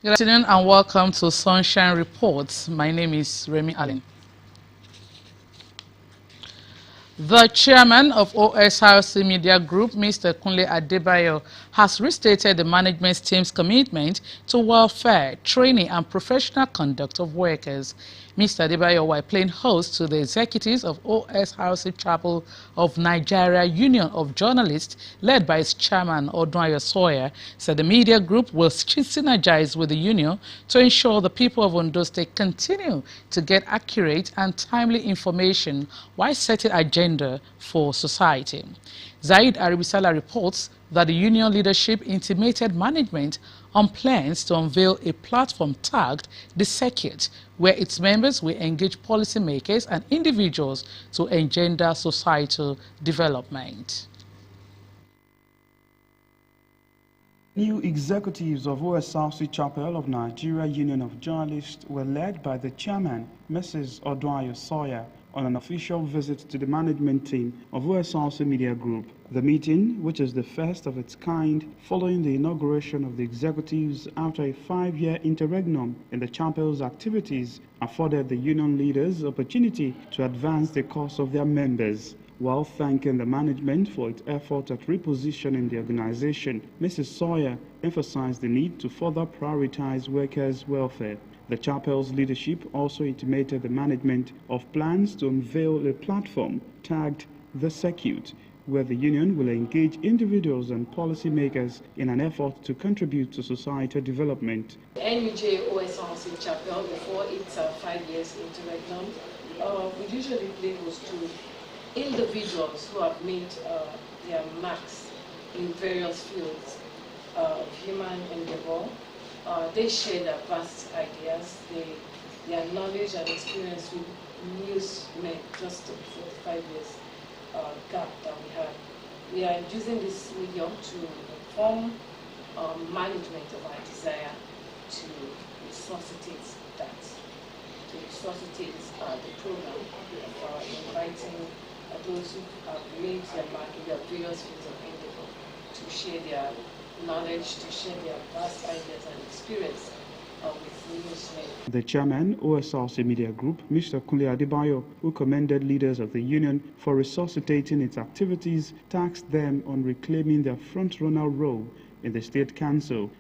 Good afternoon and welcome to Sunshine Reports. My name is Remy Allen. The chairman of Osrc Media Group, Mr. Kunle Adebayo, has restated the management team's commitment to welfare, training and professional conduct of workers. Mr. Adebayo, while playing host to the executives of Osrc Chapel of Nigeria Union of Journalists, led by its chairman, Odunwayo Sawyer, said the media group will synergize with the union to ensure the people of Ondo State continue to get accurate and timely information while setting agenda for society. Zaid Aribisala reports that the union leadership intimated management on plans to unveil a platform tagged The Circuit, where its members will engage policymakers and individuals to engender societal development. New executives of Osrc Chapel of Nigeria Union of Journalists were led by the chairman, Mrs. Odunwayo Sawyer, on an official visit to the management team of Osrc Media Group. The meeting, which is the first of its kind following the inauguration of the executives after a 5-year interregnum in the chapel's activities, afforded the union leaders opportunity to advance the cause of their members. While thanking the management for its effort at repositioning the organization, Mrs. Sawyer emphasized the need to further prioritize workers' welfare. The chapel's leadership also intimated the management of plans to unveil a platform tagged The Circuit, where the union will engage individuals and policymakers in an effort to contribute to societal development. NUJ Osrc Chapel, before its 5 years interregnum, we usually play host to individuals who have made their marks in various fields of human endeavor. They share their vast ideas, their knowledge and experience with newsmen just before the 5 years gap that we had. We are using this medium to inform management of our desire to resuscitate that, to resuscitate the program of inviting those who have made their mark in their various fields of endeavor to share their knowledge, to share their vast ideas and experience with newsmen. The chairman, Osrc Media Group, Mr. Kunle Adebayo, who commended leaders of the union for resuscitating its activities, tasked them on reclaiming their front-runner role in the State Council.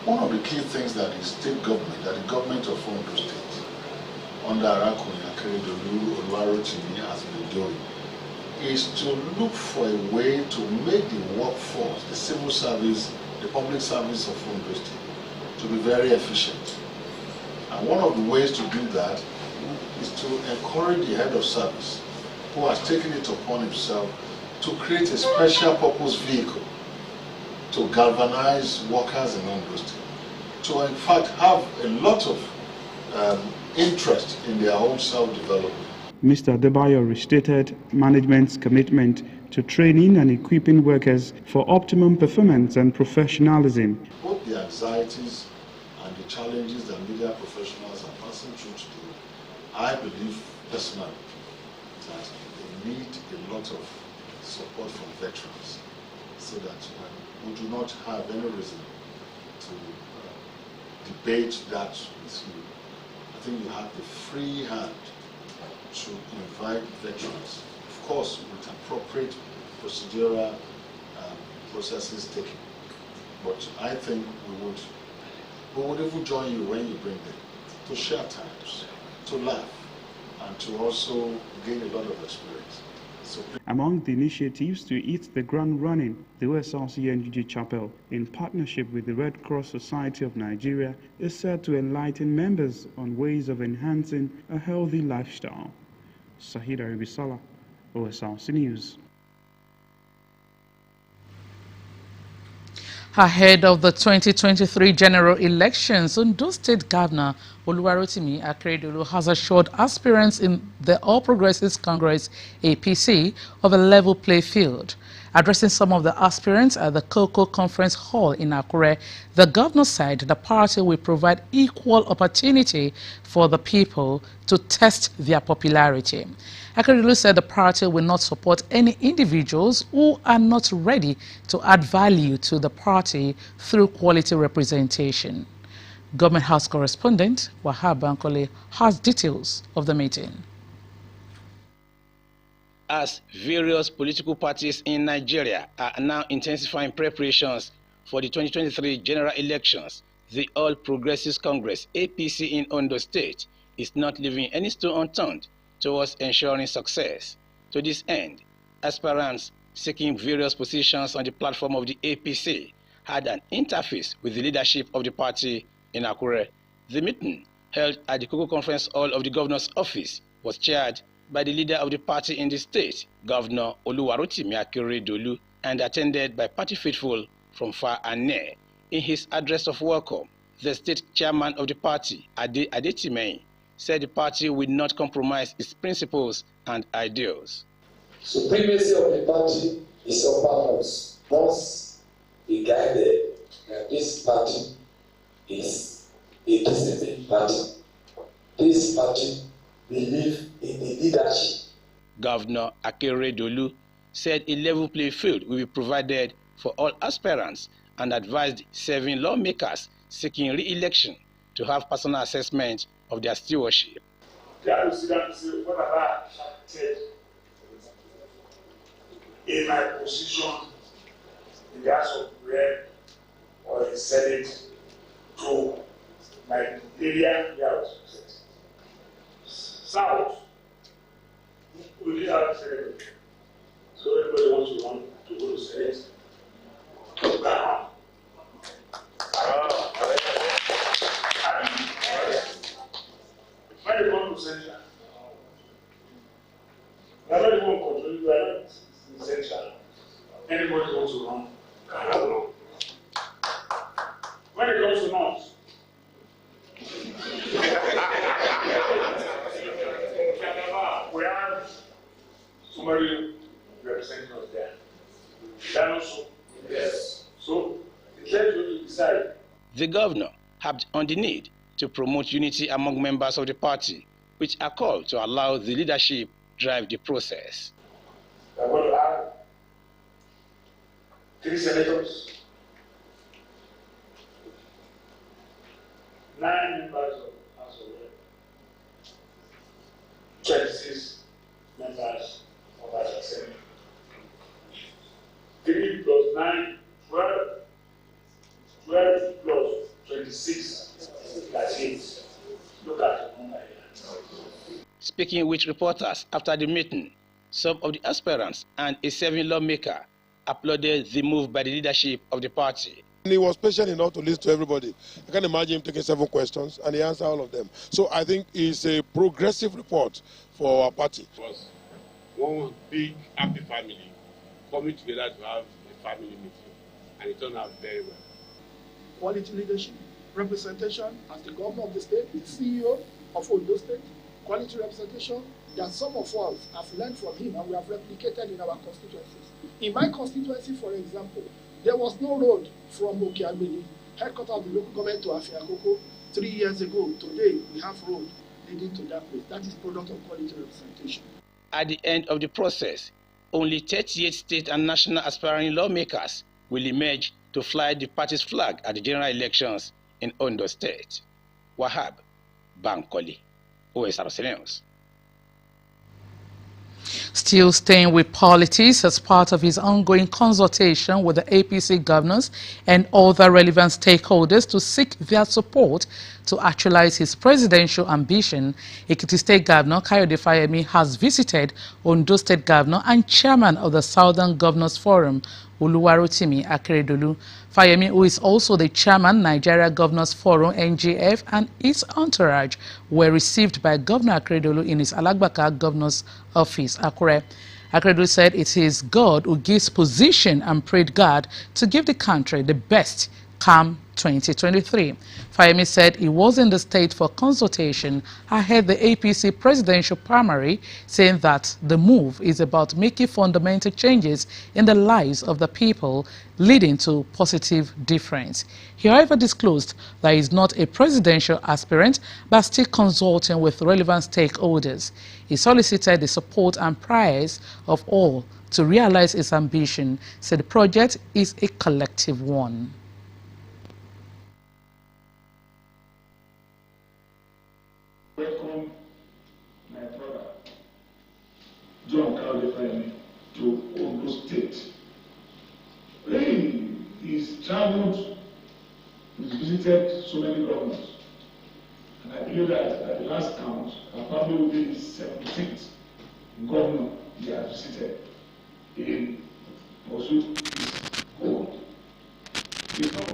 One of the key things that the state government, that the government of Ondo State, under Arakuni Akeredolu Oluwarotimi has been doing, is to look for a way to make the workforce, the civil service, the public service of Ondo State, to be very efficient. And one of the ways to do that is to encourage the head of service, who has taken it upon himself to create a special purpose vehicle to galvanize workers in Ondo State, to in fact have a lot of interest in their own self-development. Mr. Adebayo restated management's commitment to training and equipping workers for optimum performance and professionalism. Both the anxieties and the challenges that media professionals are passing through today, I believe personally that they need a lot of support from veterans, so that we do not have any reason to debate that with you. I think you have the free hand to invite veterans, of course with appropriate procedural processes taken. But I think we would even join you when you bring them, to share times, to laugh, and to also gain a lot of experience. Among the initiatives to hit the ground running, the Osrc NGG Chapel, in partnership with the Red Cross Society of Nigeria, is set to enlighten members on ways of enhancing a healthy lifestyle. Sahida Aribisala, Osrc News. Ahead of the 2023 general elections, Ondo State Governor Oluwarotimi Akeredolu has assured aspirants in the All Progressives Congress (APC) of a level play field. Addressing some of the aspirants at the Cocoa Conference Hall in Akure, the governor said the party will provide equal opportunity for the people to test their popularity. Akeredolu said the party will not support any individuals who are not ready to add value to the party through quality representation. Government House correspondent Wahab Bankole has details of the meeting. As various political parties in Nigeria are now intensifying preparations for the 2023 general elections, the All Progressives Congress (APC) in Ondo State is not leaving any stone unturned towards ensuring success. To this end, aspirants seeking various positions on the platform of the APC had an interface with the leadership of the party in Akure. The meeting, held at the Cocoa Conference Hall of the Governor's Office, was chaired by the leader of the party in the state, Governor Oluwarotimi Akeredolu, and attended by party faithful from far and near. In his address of welcome, the state chairman of the party, Adetimehin, said the party will not compromise its principles and ideals. Supremacy of the party is upon us. Must be guided that this party is a disciplined party. This party believes in the leadership. Governor Akeredolu said a level playing field will be provided for all aspirants and advised serving lawmakers seeking re-election to have personal assessment of their stewardship. What have I said in my position in the House of Rep or the Senate to my area South, we did have Senate. So everybody wants to run to go to Senate. When you come to Central, we are not even controlling, we are not in Central. Anybody wants to run, can run. When it comes to North, we have somebody representing us there. That also? Yes. So, it's left you to decide. The governor harped on the need to promote unity among members of the party, which are called to allow the leadership drive the process. We are going to have 3 senators, 9 members of House of Rep, 26 members of House of Senate. 3 plus 9, 12. 12 plus 26, that's 8. Look at the number here. Speaking with reporters after the meeting, some of the aspirants and a serving lawmaker applauded the move by the leadership of the party. And he was patient enough to listen to everybody. I can imagine him taking 7 questions, and he answered all of them. So I think it's a progressive report for our party. It was one big, happy family coming together to have a family meeting, and it turned out very well. Quality leadership, representation as the governor of the state, the CEO of Ondo State, quality representation that some of us have learned from him and we have replicated in our constituencies. In my constituency, for example, there was no road from Okeagbeni, headquarters of the local government, to Afiakoko 3 years ago. Today, we have road leading to that place. That is product of quality representation. At the end of the process, only 38 state and national aspiring lawmakers will emerge to fly the party's flag at the general elections in Ondo State. Wahab Bankole, Osrc News. Still staying with politics, as part of his ongoing consultation with the APC governors and other relevant stakeholders to seek their support to actualize his presidential ambition, Ekiti State Governor Kayode Fayemi has visited Ondo State Governor and Chairman of the Southern Governors Forum, Oluwarotimi Akeredolu. Fayemi, who is also the Chairman, Nigeria Governors Forum, NGF, and his entourage were received by Governor Akeredolu in his Alagbaka Governor's Office, Akure. Akeredolu said it is God who gives position and prayed God to give the country the best come 2023. Fayemi said he was in the state for consultation ahead the APC presidential primary, saying that the move is about making fundamental changes in the lives of the people, leading to positive difference. He, however, disclosed that he is not a presidential aspirant, but still consulting with relevant stakeholders. He solicited the support and prayers of all to realize his ambition, said the project is a collective one. Welcome my brother, John Kayode Fayemi, to Ondo State. He's traveled, he's visited so many governors. And I believe that at the last count, I probably will be the 17th governor he has visited in pursuit of his goal.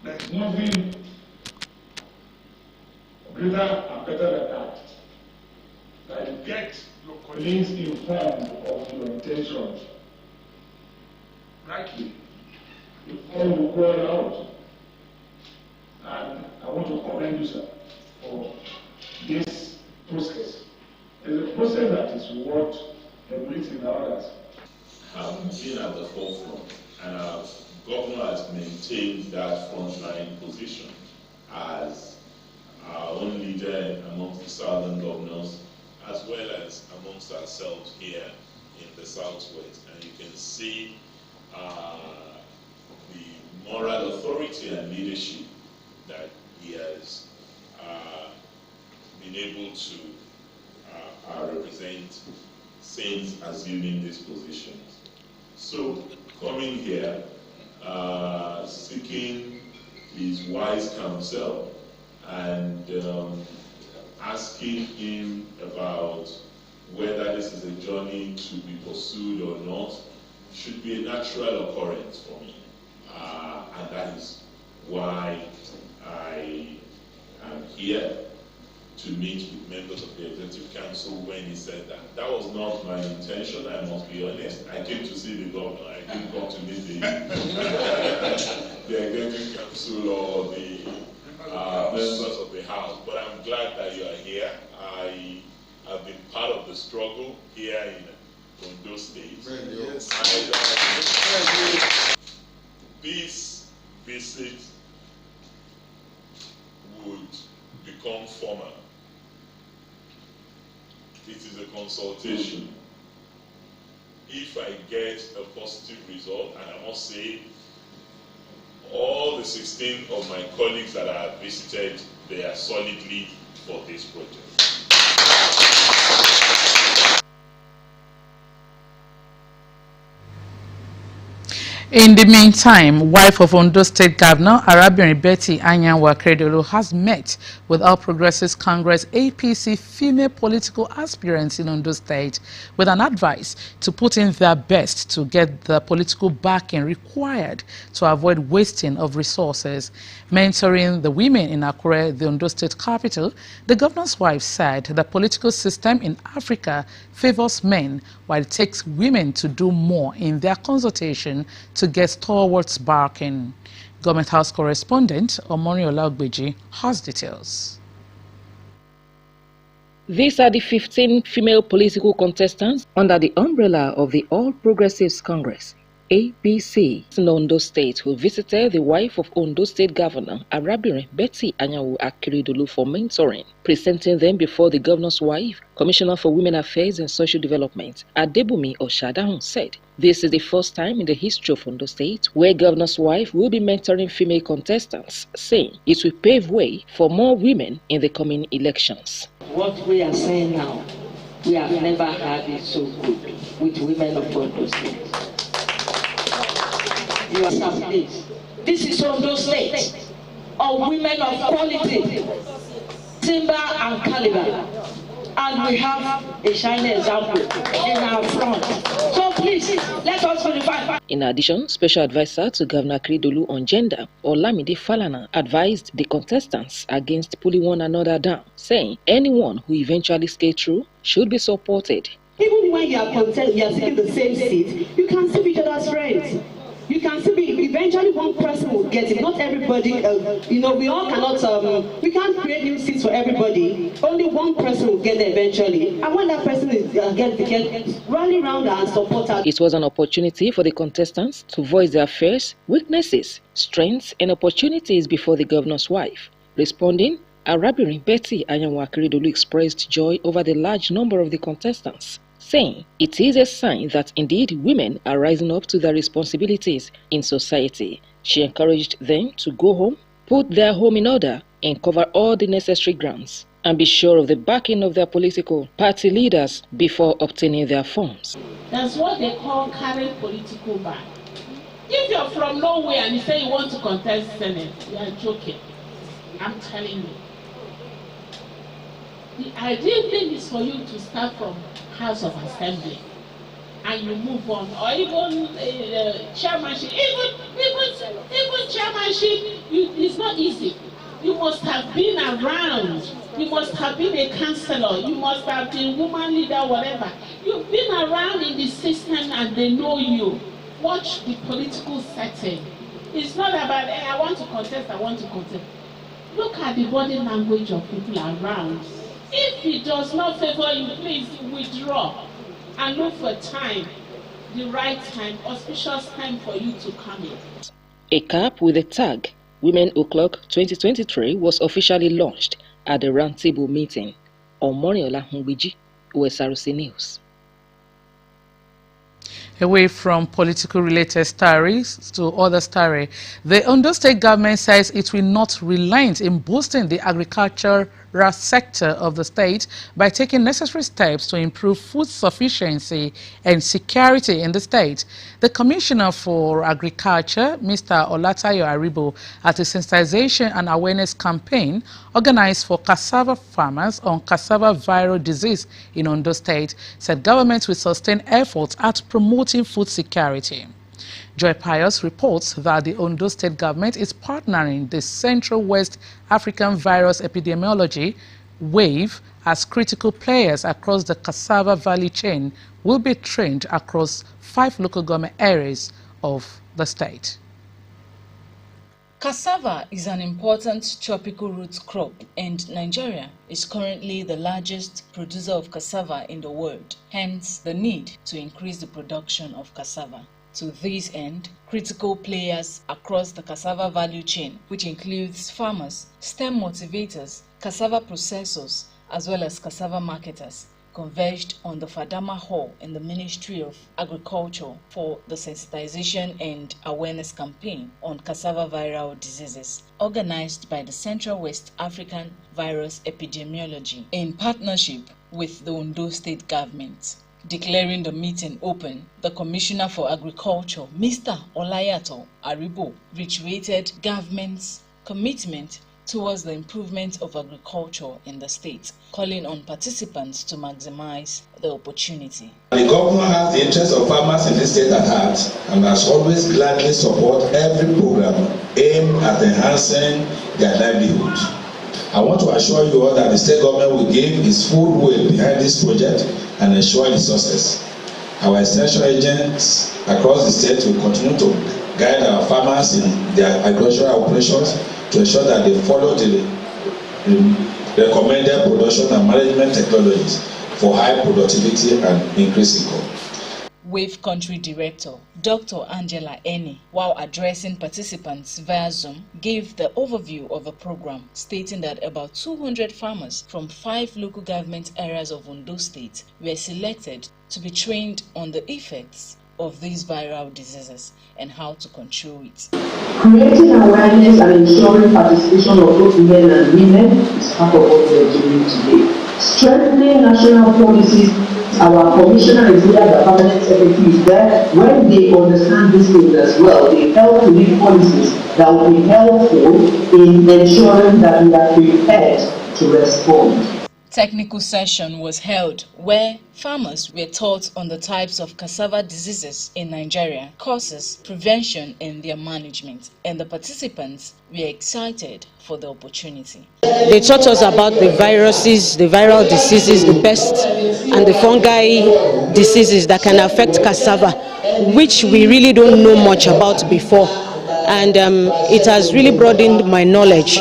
There is nothing greater and better than that. That you get your colleagues informed of your intentions rightly before you go out. And I want to commend you, sir, for this process. It's a process that is worth emulating others. Have been at the forefront, and our governor has maintained that frontline position as our own leader amongst the southern governors, as well as amongst ourselves here in the southwest. And you can see the moral authority and leadership that he has been able to represent since assuming these positions. So coming here, seeking his wise counsel, and asking him about whether this is a journey to be pursued or not should be a natural occurrence for me. And that is why I am here to meet with members of the Executive Council when he said that. That was not my intention, I must be honest. I came to see the governor. I didn't come to meet the Executive Council or the members of the House, but I'm glad that you are here. I have been part of the struggle here in Ondo State. Yes. This visit would become formal. It is a consultation. If I get a positive result, and I must say, all the 16 of my colleagues that I have visited, they are solidly for this project. In the meantime, wife of Ondo State Governor Arabinrin Betty Anyanwu Akeredolu has met with All Progressives Congress APC female political aspirants in Ondo State with an advice to put in their best to get the political backing required to avoid wasting of resources. Mentoring the women in Akure, the Ondo State capital, the governor's wife said the political system in Africa favors men while it takes women to do more in their consultation to get towards barking. Government House correspondent Omori Olagbeji has details. These are the 15 female political contestants under the umbrella of the All Progressives Congress, APC, in Ondo State, who visited the wife of Ondo State Governor Arabinrin Betty Anyanwu Akeredolu for mentoring. Presenting them before the governor's wife, Commissioner for Women Affairs and Social Development, Adebumi Oshadahun, said this is the first time in the history of Ondo State where governor's wife will be mentoring female contestants, saying it will pave way for more women in the coming elections. What we are saying now We have never had it so good with women of Ondo State. You are some place. This is Ondo State of women of quality, timber and caliber. And we have a shining example in our front. So please, let us verify. In addition, Special Advisor to Governor Akeredolu on Gender, Olamide Falana, advised the contestants against pulling one another down, saying anyone who eventually skates through should be supported. Even when you are sitting the same seat, you can still be each other's friends. You can still be, eventually one person will get it. Not everybody, we all cannot, we can't create new seats for everybody. Only one person will get there eventually. And when that person gets the ticket, rally around and support her. It was an opportunity for the contestants to voice their fears, weaknesses, strengths, and opportunities before the governor's wife. Responding, Arabirin Betty Anyanwu Akeredolu expressed joy over the large number of the contestants, saying it is a sign that indeed women are rising up to their responsibilities in society. She encouraged them to go home, put their home in order, and cover all the necessary grounds, and be sure of the backing of their political party leaders before obtaining their forms. That's what they call carrying political bag. If you're from nowhere and you say you want to contest Senate, you are joking. I'm telling you. The ideal thing is for you to start from House of Assembly and you move on, or even chairmanship. Even chairmanship, it's not easy. You must have been around. You must have been a councillor. You must have been woman leader, whatever. You've been around in the system and they know you. Watch the political setting. It's not about, hey, I want to contest, I want to contest. Look at the body language of people around. If it does not favor you, please withdraw and look for time, the right time, auspicious time for you to come in. A cap with the tag Women O'Clock 2023 was officially launched at the roundtable meeting. Omoniola Hungbiji, Osrc News. Away from political related stories to other stories, the Ondo State government says it will not relent in boosting the agricultural sector of the state by taking necessary steps to improve food sufficiency and security in the state. The Commissioner for Agriculture, Mr. Olatayo Aribo, at a sensitization and awareness campaign organized for cassava farmers on cassava viral disease in Ondo State, said government will sustain efforts at promoting food security. Joy Pius reports that the Ondo State government is partnering the Central West African Virus Epidemiology WAVE as critical players across the cassava value chain will be trained across 5 local government areas of the state. Cassava is an important tropical root crop, and Nigeria is currently the largest producer of cassava in the world, hence the need to increase the production of cassava. To this end, critical players across the cassava value chain, which includes farmers, stem motivators, cassava processors, as well as cassava marketers, converged on the Fadama Hall in the Ministry of Agriculture for the sensitization and awareness campaign on cassava viral diseases, organized by the Central West African Virus Epidemiology in partnership with the Ondo State government. Declaring the meeting open, the Commissioner for Agriculture, Mr. Olayato Aribo, reiterated government's commitment towards the improvement of agriculture in the state, calling on participants to maximize the opportunity. The governor has the interests of farmers in this state at heart and has always gladly supported every program aimed at enhancing their livelihood. I want to assure you all that the state government will give its full weight behind this project and ensure its success. Our extension agents across the state will continue to guide our farmers in their agricultural operations to ensure that they follow the recommended production and management technologies for high productivity and increased income. WAVE Country Director, Dr. Angela Eni, while addressing participants via Zoom, gave the overview of the program, stating that about 200 farmers from 5 local government areas of Ondo State were selected to be trained on the effects of these viral diseases and how to control it. Creating awareness and ensuring participation of both men and women is part of what we are doing today. strengthening national policies. Our commissioner is here, the permanent secretary is there. When they understand these things as well, they help to lead policies that will be helpful in ensuring that we are prepared to respond. Technical session was held where farmers were taught on the types of cassava diseases in Nigeria, causes, prevention and their management, and the participants were excited for the opportunity. They taught us about the viruses, the viral diseases, the pests and the fungi diseases that can affect cassava, which we really don't know much about before. And it has really broadened my knowledge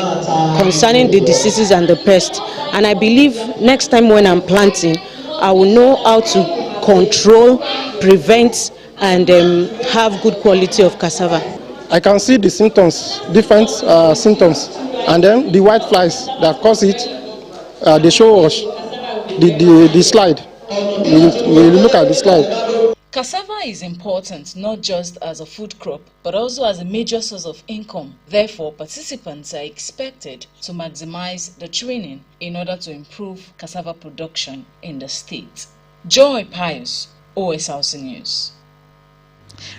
concerning the diseases and the pests. And I believe next time when I'm planting, I will know how to control, prevent, and have good quality of cassava. I can see the symptoms, different symptoms, and then the white flies that cause it. They show us the slide. We look at the slide. Cassava is important not just as a food crop, but also as a major source of income. Therefore, participants are expected to maximize the training in order to improve cassava production in the state. Joy Pius, OSRC News.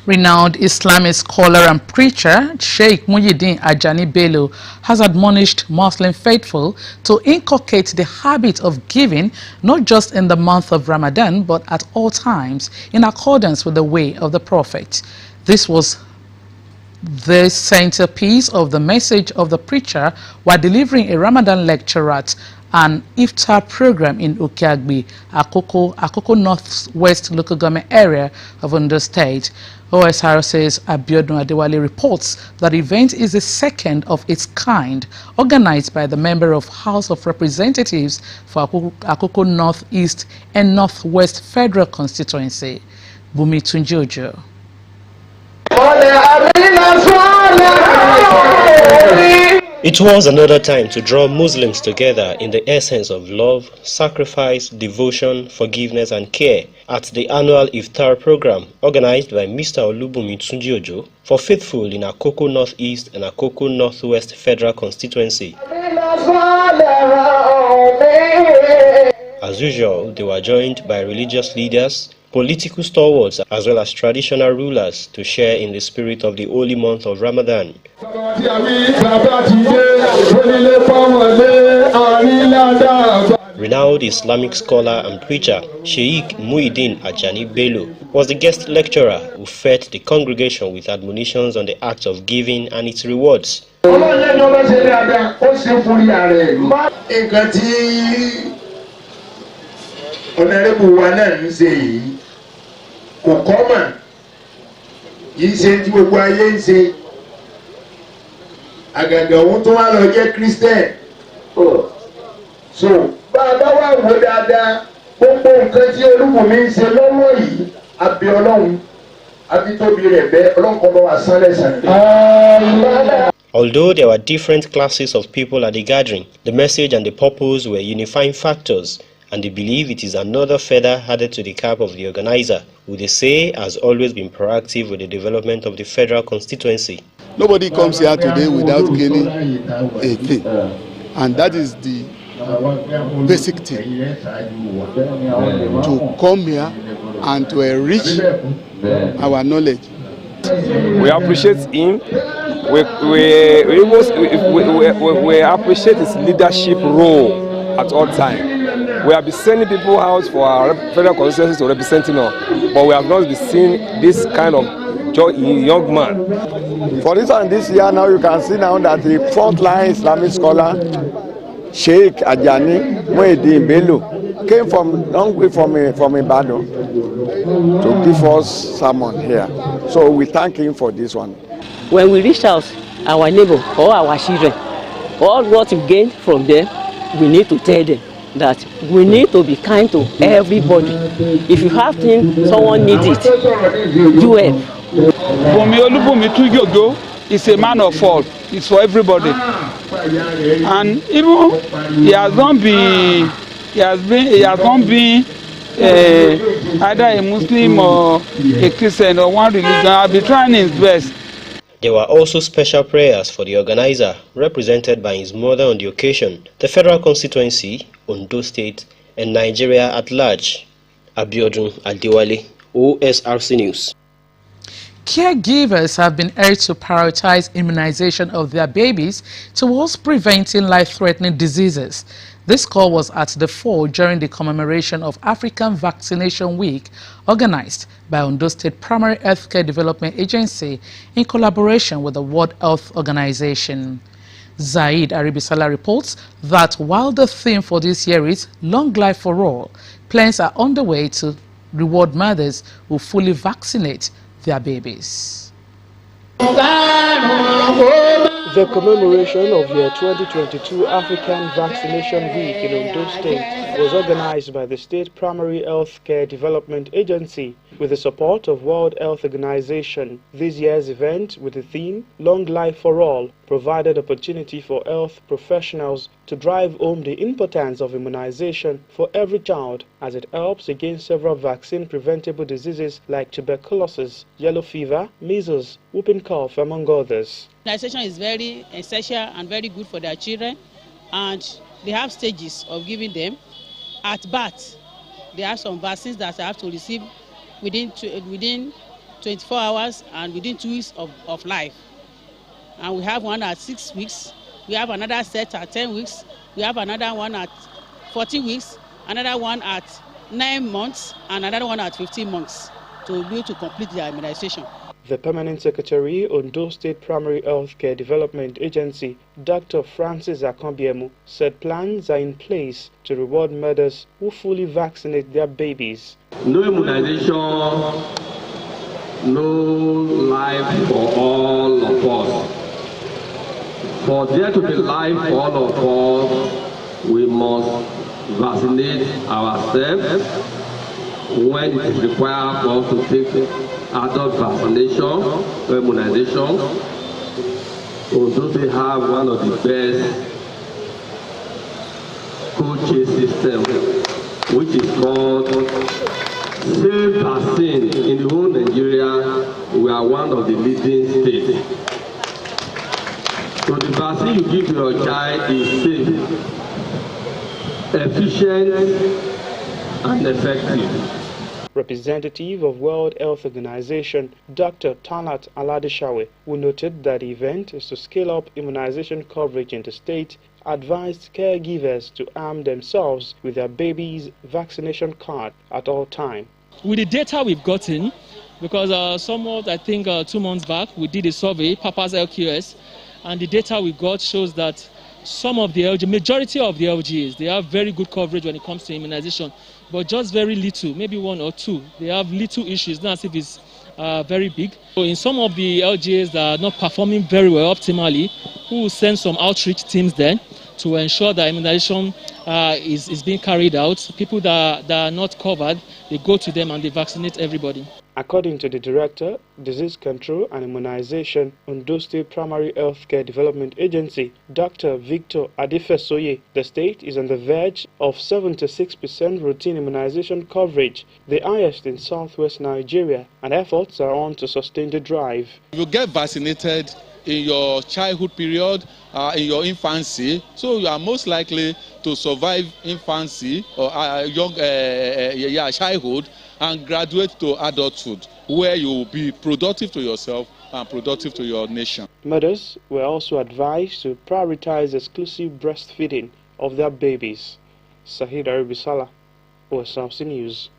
Renowned Islamic scholar and preacher Sheikh Muhyiddin Ajani Bello has admonished Muslim faithful to inculcate the habit of giving not just in the month of Ramadan but at all times in accordance with the way of the Prophet. This was the centerpiece of the message of the preacher while delivering a Ramadan lecture at an iftar program in Ukiagbi, Akoko Northwest local government area of Ondo State. OSRC's Abiodun Adewale reports that the event is the second of its kind organized by the member of House of Representatives for Akoko Northeast and Northwest Federal Constituency, Bumi Tunjojo. It was another time to draw Muslims together in the essence of love, sacrifice, devotion, forgiveness and care at the annual Iftar program organized by Mr. Olubumi Tunjiojo for faithful in Akoko Northeast and Akoko Northwest Federal Constituency. As usual, they were joined by religious leaders, political stalwarts as well as traditional rulers to share in the spirit of the holy month of Ramadan. Renowned Islamic scholar and preacher Sheikh Muhyiddin Ajani Bello was the guest lecturer who fed the congregation with admonitions on the act of giving and its rewards. Honorable Wanan say, Kokoma, you said you were going say, I got the one to one get Christian. So, Baba would add Pompo Country Lumen say, no way, I'll be alone. I'll be to be a bear along Komo as Sunday. Although there were different classes of people at the gathering, the message and the purpose were unifying factors, and they believe it is another feather added to the cap of the organizer, who they say has always been proactive with the development of the federal constituency. Nobody comes here today without gaining a thing, and that is the basic thing, to come here and to enrich our knowledge. We appreciate him. We appreciate his leadership role at all times. We have been sending people out for our federal constituencies to representing us, but we have not been seeing this kind of young man. For instance, this year now you can see now that the frontline Islamic scholar Sheikh Ajani Muhyiddin Bello came from long way from Ibadan to give us sermon here. So we thank him for this one. When we reach out, our neighbor or our children, all what we gain from them, we need to tell them that we need to be kind to everybody. If you have things, someone needs it, do it. Bumi Olubumi Tunjojo is a man of all. It's for everybody. And even he has not been either a Muslim or a Christian or one religion. I'll be trying his best. There were also special prayers for the organizer, represented by his mother on the occasion, the federal constituency, Ondo State, and Nigeria at large. Abiodun Adewale, OSRC News. Caregivers have been urged to prioritize immunization of their babies towards preventing life-threatening diseases. This call was at the fore during the commemoration of African Vaccination Week, organized by Ondo State Primary Healthcare Development Agency in collaboration with the World Health Organization. Zaid Aribisala reports that while the theme for this year is Long Life for All, plans are underway to reward mothers who fully vaccinate their babies. The commemoration of year 2022 African Vaccination Week in Ondo State was organized by the State Primary Health Care Development Agency with the support of World Health Organization. This year's event, with the theme Long Life for All, provided opportunity for health professionals to drive home the importance of immunization for every child, as it helps against several vaccine-preventable diseases like tuberculosis, yellow fever, measles, whooping cough, among others. Immunization is very essential and very good for their children, and they have stages of giving them. At birth, there are some vaccines that they have to receive within 24 hours and within 2 weeks of life. And we have one at 6 weeks, we have another set at 10 weeks, we have another one at 40 weeks, another one at 9 months, and another one at 15 months to be able to complete their immunization. The Permanent Secretary, Ondo State Primary Health Care Development Agency, Dr. Francis Akombiemu, said plans are in place to reward mothers who fully vaccinate their babies. No immunization, no life for all of us. For there to be life for all of us, we must vaccinate ourselves when it is required for us to take adult vaccination or immunization. Although they have one of the best cold chain system, which is called Safe Vaccine. In the whole Nigeria, we are one of the leading states. So the vaccine you give to your child is safe, efficient, and effective. Representative of World Health Organization, Dr. Tanat Aladishawe, who noted that the event is to scale up immunization coverage in the state, advised caregivers to arm themselves with their baby's vaccination card at all times. With the data we've gotten, because somewhat, I think 2 months back, we did a survey, Papa's LQS, and the data we got shows that some of the majority of the LGAs, they have very good coverage when it comes to immunization, but just very little, maybe 1 or 2. They have little issues, not as if it's very big. So in some of the LGAs that are not performing very well optimally, we will send some outreach teams then to ensure that immunization is being carried out. People that are not covered, they go to them and they vaccinate everybody. According to the Director, Disease Control and Immunization, Ondo State Primary Health Care Development Agency, Dr. Victor Adefesoye, the state is on the verge of 76% routine immunization coverage, the highest in southwest Nigeria, and efforts are on to sustain the drive. If you get vaccinated in your childhood period, in your infancy, so you are most likely to survive infancy or childhood and graduate to adulthood, where you will be productive to yourself and productive to your nation. Mothers were also advised to prioritize exclusive breastfeeding of their babies. Sahid Aribisala, OSRC News.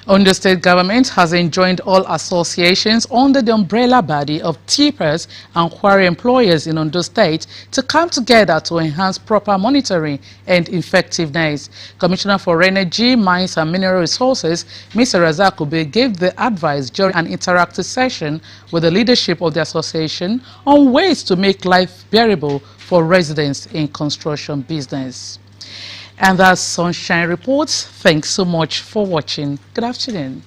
Ondo State government has enjoined all associations under the umbrella body of tippers and quarry employers in Ondo State to come together to enhance proper monitoring and effectiveness. Commissioner for Energy, Mines and Mineral Resources, Mr. Razak Ube, gave the advice during an interactive session with the leadership of the association on ways to make life bearable for residents in construction business. And that's Sunshine Reports. Thanks so much for watching. Good afternoon.